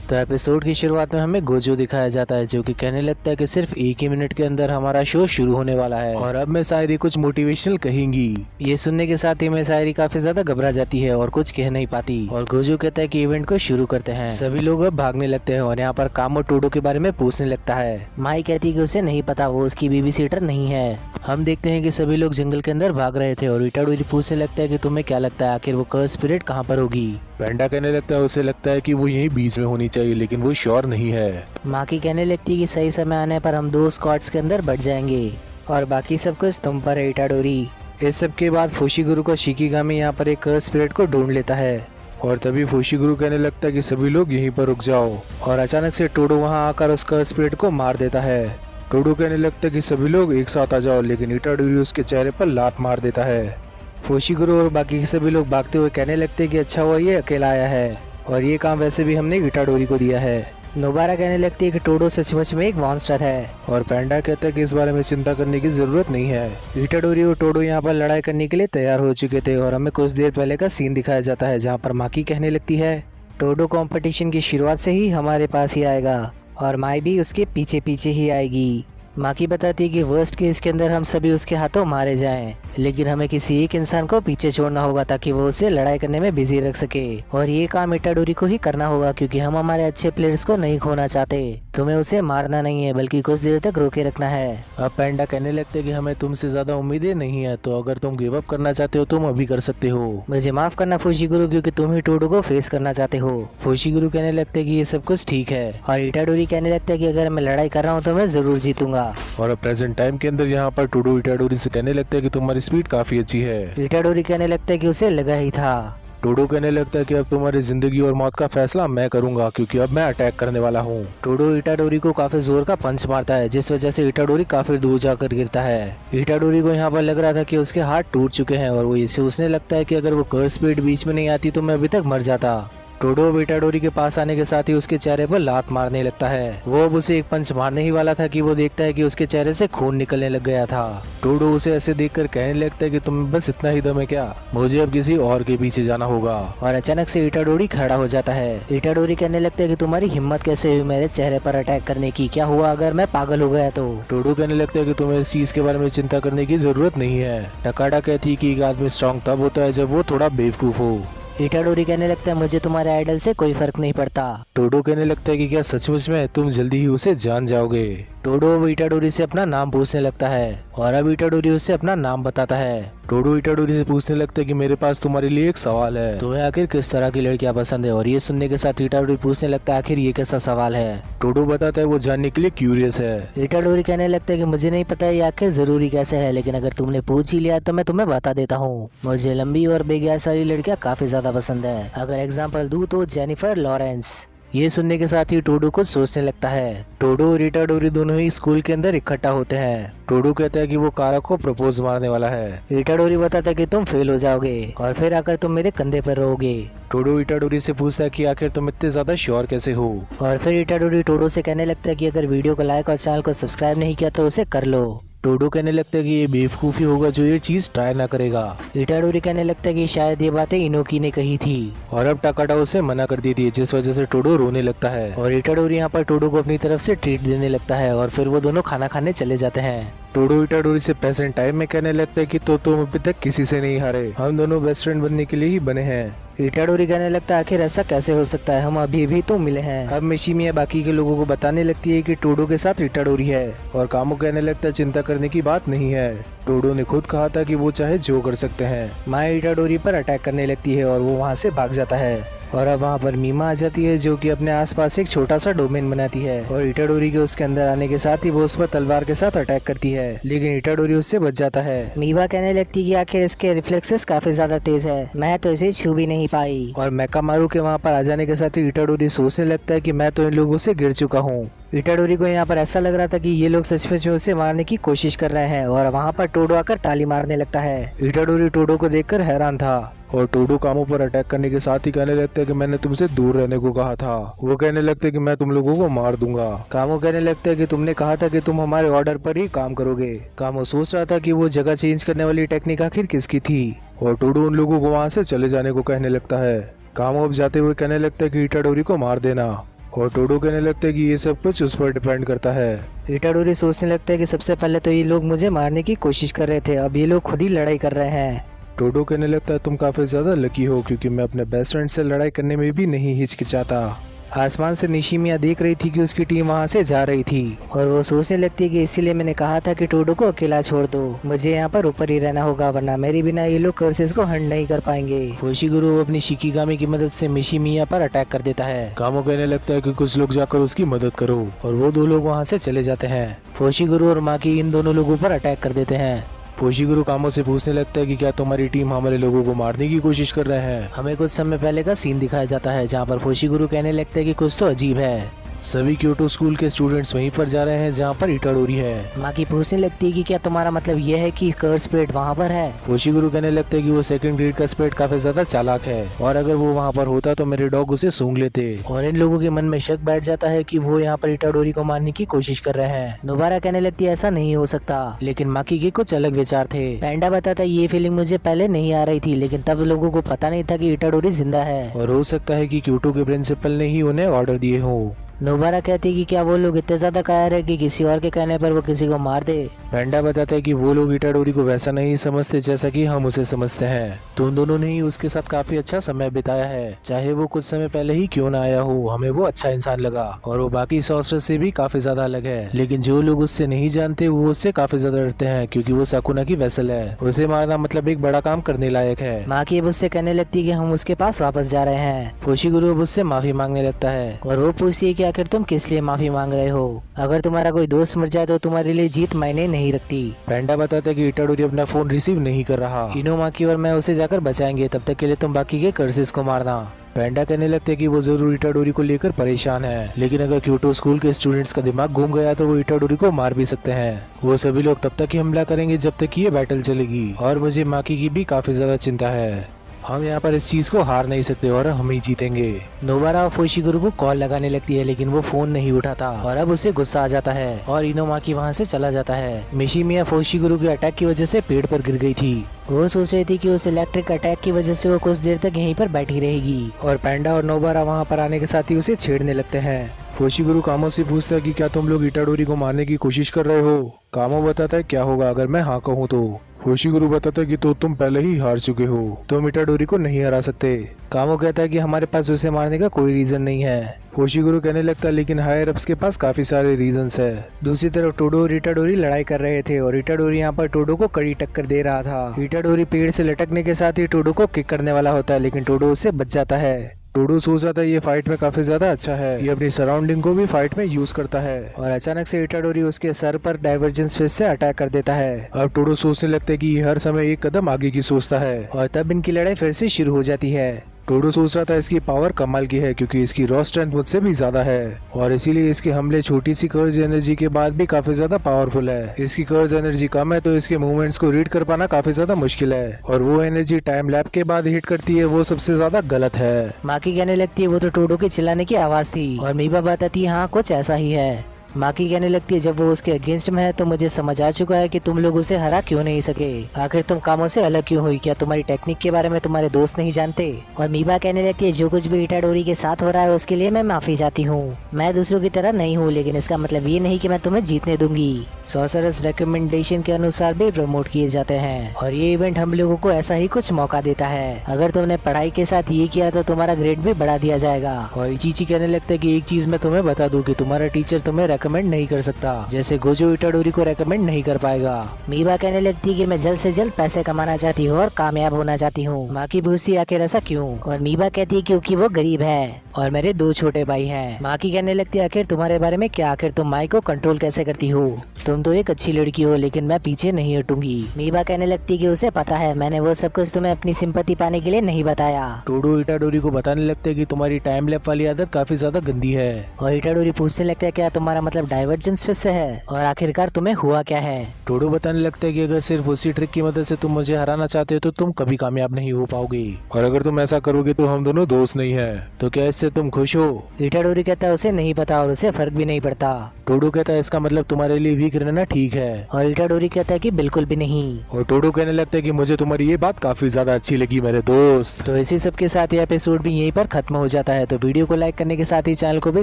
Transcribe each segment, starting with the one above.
तो एपिसोड की शुरुआट में हमें गोजो दिखाया जाता है जो कि कहने लगता है कि सिर्फ 1 ही मिनट के अंदर हमारा शो शुरू होने वाला है और अब मैं शायरी कुछ मोटिवेशनल कहेंगी। ये सुनने के साथ ही मैं शायरी काफी ज्यादा घबरा जाती है और कुछ कह नहीं पाती और गोजो कहता है कि इवेंट को शुरू करते हैं। सभी लोग अब भागने लगते हैं और यहाँ पर कामो टोडो के बारे में पूछने लगता है। माई कहती है कि उसे नहीं पता, वो उसकी बेबी सीटर नहीं है। हम देखते हैं कि सभी लोग जंगल के अंदर भाग रहे थे और इटाडोरी पूछने लगता है कि तुम्हें क्या लगता है आखिर वो कर्स स्पिरिट कहाँ पर होगी। पैंडा कहने लगता है उसे लगता है कि वो यहीं बीच में होनी चाहिए लेकिन वो श्योर नहीं है। माकी कहने लगती है कि सही समय आने पर हम 2 स्क्वाड्स के अंदर बढ़ जाएंगे और बाकी सब कुछ तुम पर है इटाडोरी। इस सब के बाद फुशिगुरु का शिकिगामी यहाँ पर एक कर्स स्पिरिट को ढूंढ लेता है और तभी फुशिगुरु कहने लगता है कि सभी लोग यहीं पर रुक जाओ और अचानक से टोडो वहाँ आकर उस कर्स स्पिरिट को मार देता है। टोडो कहने लगता है कि सभी लोग एक साथ आ जाओ लेकिन इटाडोरी उसके चेहरे पर लात मार देता है। फुशिगुरु और बाकी के सभी लोग भागते हुए कहने लगते हैं कि अच्छा हुआ ये अकेला आया है और ये काम वैसे भी हमने इटाडोरी को दिया है। नोबारा कहने लगती है कि टोडो सचमुच में एक मॉन्स्टर है और पैंडा कहता है कि इस बारे में चिंता करने की जरूरत नहीं है। इटाडोरी और टोडो यहाँ पर लड़ाई करने के लिए तैयार हो चुके थे और हमें कुछ देर पहले का सीन दिखाया जाता है जहाँ पर माकी कहने लगती है टोडो कंपटीशन की शुरुआत से ही हमारे पास ही आएगा और माई भी उसके पीछे पीछे ही आएगी। माकी बताती है कि वर्स्ट केस के अंदर हम सभी उसके हाथों मारे जाएं, लेकिन हमें किसी एक इंसान को पीछे छोड़ना होगा ताकि वो उसे लड़ाई करने में बिजी रख सके और ये काम इटाडोरी को ही करना होगा क्योंकि हम हमारे अच्छे प्लेयर्स को नहीं खोना चाहते। तुम्हें उसे मारना नहीं है बल्कि कुछ देर तक रोके रखना है। अब पैंडा कहने लगते कि हमें तुमसे ज्यादा उम्मीदें नहीं है, तो अगर तुम गिव अप करना चाहते हो तुम अभी कर सकते हो। मुझे माफ करना फुशिगुरु क्योंकि तुम ही टोडो को फेस करना चाहते हो। फुशिगुरु कहने लगते कि ये सब कुछ ठीक है और इटाडोरी कहने लगता है कि अगर मैं लड़ाई कर रहा हूँ तो मैं जरूर जीतूंगा। और प्रेजेंट टाइम के अंदर यहाँ पर टोडो इटाडोरी से कहने लगता है कि तुम्हारी स्पीड काफी अच्छी है। इटाडोरी कहने लगता है कि उसे लगा ही था। टोडो कहने लगता है कि अब तुम्हारी जिंदगी और मौत का फैसला मैं करूंगा क्योंकि अब मैं अटैक करने वाला हूँ। टोडो इटाडोरी को काफी जोर का पंच मारता है जिस वजह से इटाडोरी काफी दूर जाकर गिरता है। इटाडोरी को यहाँ पर लग रहा था कि उसके हाथ टूट चुके हैं और वो ये सोचने लगता है कि अगर वो कर्स स्पीड बीच में नहीं आती तो मैं अभी तक मर जाता। टोडो इटाडोरी के पास आने के साथ ही उसके चेहरे पर लात मारने लगता है। वो अब उसे एक पंच मारने ही वाला था कि वो देखता है कि उसके चेहरे से खून निकलने लग गया था। टोडो उसे ऐसे देखकर कहने लगता है कि तुम्हें बस इतना ही दम है क्या, मुझे अब किसी और के पीछे जाना होगा। और अचानक से इटाडोरी खड़ा हो जाता है। इटाडोरी कहने लगता है कि तुम्हारी हिम्मत कैसे हुई मेरे चेहरे पर अटैक करने की, क्या हुआ अगर मैं पागल हो गया तो। टोडो कहने लगता है कि तुम्हें इस चीज के बारे में चिंता करने की जरूरत नहीं है। टकाडा कहती है कि एक आदमी स्ट्रॉन्ग तब होता है जब वो थोड़ा बेवकूफ हो। इटाडोरी कहने लगता है मुझे तुम्हारे आइडल से कोई फर्क नहीं पड़ता। टोडो कहने लगता है कि क्या सचमुच में तुम जल्दी ही उसे जान जाओगे। टोडो अब इटाडोरी से अपना नाम पूछने लगता है और अब इटाडोरी उसे अपना नाम बताता है। टोडो इटाडोरी से पूछने लगता है कि मेरे पास तुम्हारे लिए एक सवाल है, तुम्हें आखिर किस तरह की लड़कियां पसंद है। और ये सुनने के साथ इटाडोरी पूछने लगता है आखिर ये कैसा सवाल है। टोडो बताता है वो जानने के लिए क्यूरियस है। इटाडोरी कहने लगता है कि मुझे नहीं पता ये आखिर जरूरी कैसे है, लेकिन अगर तुमने पूछ ही लिया तो मैं तुम्हें बता देता हूँ। मुझे लंबी और बेगैस वाली लड़कियां काफी ज्यादा पसंद है। अगर एग्जाम्पल दूं तो जेनिफर लॉरेंस। ये सुनने के साथ ही टोडो कुछ सोचने लगता है। टोडो और इटाडोरी दोनों ही स्कूल के अंदर इकट्ठा होते हैं। टोडो कहता है कि वो कारा को प्रपोज मारने वाला है। इटाडोरी बताता है कि तुम फेल हो जाओगे और फिर आकर तुम मेरे कंधे पर रहोगे। टोडो इटाडोरी से पूछता है कि आखिर तुम इतने ज्यादा श्योर कैसे हो। और फिर इटाडोरी टोडो से कहने लगता है कि अगर वीडियो को लाइक और चैनल को सब्सक्राइब नहीं किया तो उसे कर लो। टोडो कहने लगता है कि ये बेवकूफी होगा जो ये चीज ट्राई ना करेगा। इटाडोरी कहने लगता है कि शायद ये बातें इनोकी ने कही थी और अब टाकाडा उसे मना कर दी थी जिस वजह से टोडो रोने लगता है। और इटाडोरी यहाँ पर टोडो को अपनी तरफ से ट्रीट देने लगता है और फिर वो दोनों खाना खाने चले जाते हैं। टोडो इटाडोरी से प्रेजेंट टाइम में कहने लगता है कि तो तुम अभी तक किसी से नहीं हारे, हम दोनों बेस्ट फ्रेंड बनने के लिए ही बने हैं। इटाडोरी कहने लगता है आखिर ऐसा कैसे हो सकता है, हम अभी भी तो मिले हैं। अब मिशिमिया बाकी के लोगों को बताने लगती है कि टोडो के साथ इटाडोरी है और कामो कहने लगता है चिंता करने की बात नहीं है। टोडो ने खुद कहा था कि वो चाहे जो कर सकते हैं। माया इटाडोरी पर अटैक करने लगती है और वो वहाँ से भाग जाता है। और अब वहाँ पर मीमा आ जाती है जो कि अपने आसपास एक छोटा सा डोमेन बनाती है और इटाडोरी के उसके अंदर आने के साथ ही वो उस पर तलवार के साथ अटैक करती है, लेकिन इटाडोरी उससे बच जाता है। मीमा कहने लगती है कि आखिर इसके रिफ्लेक्सेस काफी ज्यादा तेज है, मैं तो इसे छू भी नहीं पाई। और मेकामारू के वहाँ पर आ जाने के साथ ही इटाडोरी सोचने लगता है कि मैं तो इन लोगों से गिर चुका हूँ। इटाडोरी को यहाँ पर ऐसा लग रहा था कि ये लोग सचमुच में उसे मारने की कोशिश कर रहे हैं और वहाँ पर टोडो आकर ताली मारने लगता है। इटाडोरी टोडो को देखकर हैरान था और टोडो कामो पर अटैक करने के साथ ही कहने लगता है कि मैंने तुमसे दूर रहने को कहा था। वो कहने लगते हैं कि मैं तुम लोगों को मार दूंगा। कामो कहने लगता है कि तुमने कहा था कि तुम हमारे ऑर्डर पर ही काम करोगे। कामो सोच रहा था कि वो जगह चेंज करने वाली टेक्निक आखिर किसकी थी और टोडो उन लोगों को वहाँ से चले जाने को कहने लगता है। कामो अब जाते हुए कहने लगता है कि इटाडोरी को मार देना और टोडो कहने लगता है कि ये सब कुछ उस पर डिपेंड करता है। इटाडोरी सोचने लगता है कि सबसे पहले तो ये लोग मुझे मारने की कोशिश कर रहे थे, अब ये लोग खुद ही लड़ाई कर रहे हैं। टोडो कहने लगता है तुम काफी ज्यादा लकी हो क्योंकि मैं अपने बेस्ट फ्रेंड से लड़ाई करने में भी नहीं हिचकिचाता। आसमान से निशिमिया देख रही थी कि उसकी टीम वहां से जा रही थी और वो सोचने लगती है कि इसीलिए मैंने कहा था कि टोडो को अकेला छोड़ दो, मुझे यहाँ पर ऊपर ही रहना होगा वरना मेरे बिना ये लोग कर्सेस को हंड नहीं कर पाएंगे। फोशिगुरु अपनी शिकिगामी की मदद से मिशिमिया पर अटैक कर देता है। कामो कहने लगता है कि कुछ लोग जाकर उसकी मदद करो और वो दो लोग वहाँ से चले जाते हैं। फोशिगुरु और माकी इन दोनों लोगों पर अटैक कर देते हैं। फोशिगुरु कामो से पूछने लगता है कि क्या तुम्हारी टीम हमारे लोगों को मारने की कोशिश कर रहे हैं। हमें कुछ समय पहले का सीन दिखाया जाता है जहाँ पर फोशिगुरु कहने लगता है कि कुछ तो अजीब है। सभी क्योटो स्कूल के स्टूडेंट्स वहीं पर जा रहे हैं जहाँ पर इटाडोरी है। माकी पूछने लगती है कि क्या तुम्हारा मतलब ये है कि कर्स स्पिरिट वहाँ पर है। फोशिगुरु कहने लगता है कि वो सेकंड ग्रेड का स्पिरिट काफी ज्यादा चालाक है और अगर वो वहाँ पर होता तो मेरे डॉग उसे सूंघ लेते। और इन लोगों के मन में शक बैठ जाता है कि वो यहाँ पर इटाडोरी को मारने की कोशिश कर रहे हैं। दोबारा कहने लगती है ऐसा नहीं हो सकता, लेकिन माकी के कुछ अलग विचार थे। पैंडा बताता है ये फीलिंग मुझे पहले नहीं आ रही थी, लेकिन तब लोगों को पता नहीं था कि इटाडोरी जिंदा है और हो सकता है कि क्योटो के प्रिंसिपल ने ही उन्हें ऑर्डर दिए हो। नोबारा कहती है कि क्या वो लोग इतने ज्यादा कायर है कि किसी और के कहने पर वो किसी को मार दे। पैंडा बताता है कि वो लोग इटाडोरी को वैसा नहीं समझते जैसा कि हम उसे समझते हैं। तुम दोनों ने ही उसके साथ काफी अच्छा समय बिताया है, चाहे वो कुछ समय पहले ही क्यों ना आया हो, हमें वो अच्छा इंसान लगा और वो बाकी सॉर्सर से भी काफी ज्यादा अलग है। लेकिन जो लोग उससे नहीं जानते वो उससे काफी ज्यादा डरते हैं क्योंकि वो साकुना की वेसल है। उसे मारना मतलब एक बड़ा काम करने लायक है। माकी अब उससे कहने लगती है कि हम उसके पास वापस जा रहे हैं। फोशिगुरु अब उससे माफी मांगने लगता है और वो पूछती है कि आखिर तुम किस लिए माफी मांग रहे हो, अगर तुम्हारा कोई दोस्त मर जाए तो तुम्हारे लिए जीत मायने नहीं रखती। पैंडा बताता है कि इटाडोरी अपना फोन रिसीव नहीं कर रहा। इनो, माकी और मैं उसे जाकर बचाएंगे, तब तक के लिए तुम बाकी के कर्सेस को मारना। पैंडा कहने लगते हैं कि वो जरूर इटाडोरी को लेकर परेशान है, लेकिन अगर क्योटो स्कूल के स्टूडेंट्स का दिमाग घूम गया तो वो इटाडोरी को मार भी सकते हैं। वो सभी लोग तब तक ही हमला करेंगे जब तक ये बैटल चलेगी और मुझे माकी की भी काफी ज्यादा चिंता है। हम यहाँ पर इस चीज को हार नहीं सकते और हम ही जीतेंगे। नोबारा फोशिगुरु को कॉल लगाने लगती है लेकिन वो फोन नहीं उठाता और अब उसे गुस्सा आ जाता है और इनो माकी वहाँ से चला जाता है। मिशिमिया फोशिगुरु के अटैक की वजह से पेड़ पर गिर गई थी। वो सोच रही थी कि उस इलेक्ट्रिक अटैक की वजह से वो कुछ देर तक यहीं पर बैठी रहेगी और पैंडा और नोबारा वहाँ पर आने के साथ ही उसे छेड़ने लगते हैं। फोशिगुरु कामो से पूछता है कि क्या तुम लोग इटाडोरी को मारने की कोशिश कर रहे हो। कामो बताता है क्या होगा अगर मैं हाँ कहूँ तो। फोशिगुरु बताता है कि तो तुम पहले ही हार चुके हो, तुम इटाडोरी को नहीं हरा सकते। कामो कहता है कि हमारे पास उसे मारने का कोई रीजन नहीं है। फोशिगुरु कहने लगता है लेकिन हायर अप्स के पास काफी सारे रीजंस है। दूसरी तरफ टोडो और इटाडोरी लड़ाई कर रहे थे और इटाडोरी यहाँ पर टोडो को कड़ी टक्कर दे रहा था। इटाडोरी पेड़ से लटकने के साथ ही टोडो को किक करने वाला होता है, लेकिन टोडो उससे बच जाता है। टोडो सोच रहा था ये फाइट में काफी ज्यादा अच्छा है, ये अपनी सराउंडिंग को भी फाइट में यूज करता है और अचानक से इटाडोरी उसके सर पर डाइवर्जेंस फिस्ट से अटैक कर देता है। अब टोडो सोचने लगता है कि ये हर समय एक कदम आगे की सोचता है और तब इनकी लड़ाई फिर से शुरू हो जाती है। टोडो सोच रहा था इसकी पावर कमाल की है क्योंकि इसकी रॉ स्ट्रेंथ मुझसे भी ज्यादा है और इसीलिए इसके हमले छोटी सी कर्ज एनर्जी के बाद भी काफी ज्यादा पावरफुल है। इसकी कर्ज एनर्जी कम है तो इसके मूवमेंट्स को रीड कर पाना काफी ज्यादा मुश्किल है और वो एनर्जी टाइम लैप के बाद हिट करती है वो सबसे ज्यादा गलत है। माकी कहने लगती है वो तो टोडो के चिल्लाने की आवाज थी और मीबा बताती है हाँ कुछ ऐसा ही है। माकी कहने लगती है जब वो उसके अगेंस्ट में है तो मुझे समझ आ चुका है कि तुम लोग उसे हरा क्यों नहीं सके, आखिर तुम कामों से अलग क्यों हुई, क्या तुम्हारी टेक्निक के बारे में तुम्हारे दोस्त नहीं जानते। और मीबा कहने लगती है जो कुछ भी इटाडोरी के साथ हो रहा है उसके लिए मैं माफी चाहती हूँ, मैं दूसरों की तरह नहीं हूँ, लेकिन इसका मतलब ये नहीं कि मैं तुम्हें जीतने दूंगी। सॉर्सरर्स रिकमेंडेशन के अनुसार भी प्रमोट किए जाते हैं और ये इवेंट हम लोगों को ऐसा ही कुछ मौका देता है, अगर तुमने पढ़ाई के साथ ये किया तो तुम्हारा ग्रेड भी बढ़ा दिया जाएगा। और इचिची कहने लगता है कि एक चीज मैं तुम्हें बता दूं कि तुम्हारा टीचर तुम्हें रेकमेंड नहीं कर सकता जैसे गोजो इटाडोरी को रेकमेंड नहीं कर पाएगा। मीबा कहने लगती है कि मैं जल्द से जल्द पैसे कमाना चाहती हूँ और कामयाब होना चाहती हूँ। माकी पूछती है आखिर ऐसा क्यों, और मीबा कहती है क्योंकि वो गरीब है और मेरे 2 छोटे भाई हैं। माकी कहने लगती है आखिर तुम्हारे बारे में क्या, आखिर तुम माई को कंट्रोल कैसे करती हो, तुम तो एक अच्छी लड़की हो लेकिन मैं पीछे नहीं हटूंगी। मीबा कहने लगती है कि उसे पता है मैंने वो सब कुछ तुम्हें अपनी सिंपैथी पाने के लिए नहीं बताया। टोडो इटाडोरी को बताने लगता है कि तुम्हारी टाइम लैप वाली आदत काफी ज्यादा गंदी है और इटाडोरी पूछने लगता है क्या तुम्हारा मतलब डाइवर्जेंस फिर से है, और आखिरकार तुम्हें हुआ क्या है? टोडो बताने लगता है कि अगर सिर्फ उसी ट्रिक की मदद से तुम मुझे हराना चाहते हो तो तुम कभी कामयाब नहीं हो पाओगे, और अगर तुम ऐसा करोगे तो हम दोनों दोस्त नहीं है। तो क्या इससे तुम खुश हो? इटाडोरी कहता है उसे नहीं पता और उसे फर्क भी नहीं पड़ता। टोडो कहता है इसका मतलब तुम्हारे लिए वीक रहना ठीक है, और इटाडोरी कहता है कि बिल्कुल भी नहीं। और टोडो कहने लगता है कि मुझे तुम्हारी ये बात काफी ज्यादा अच्छी लगी मेरे दोस्त। तो इसी सब के साथ ये एपिसोड भी यहीं पर खत्म हो जाता है। तो वीडियो को लाइक करने के साथ ही चैनल को भी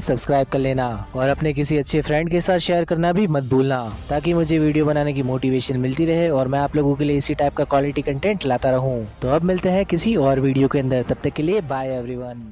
सब्सक्राइब कर लेना, और अपने किसी अच्छे फ्रेंड के साथ शेयर करना भी मत भूलना, ताकि मुझे वीडियो बनाने की मोटिवेशन मिलती रहे और मैं आप लोगों के लिए इसी टाइप का क्वालिटी कंटेंट लाता रहूं। तो अब मिलते हैं किसी और वीडियो के अंदर, तब तक के लिए बाय एवरीवन।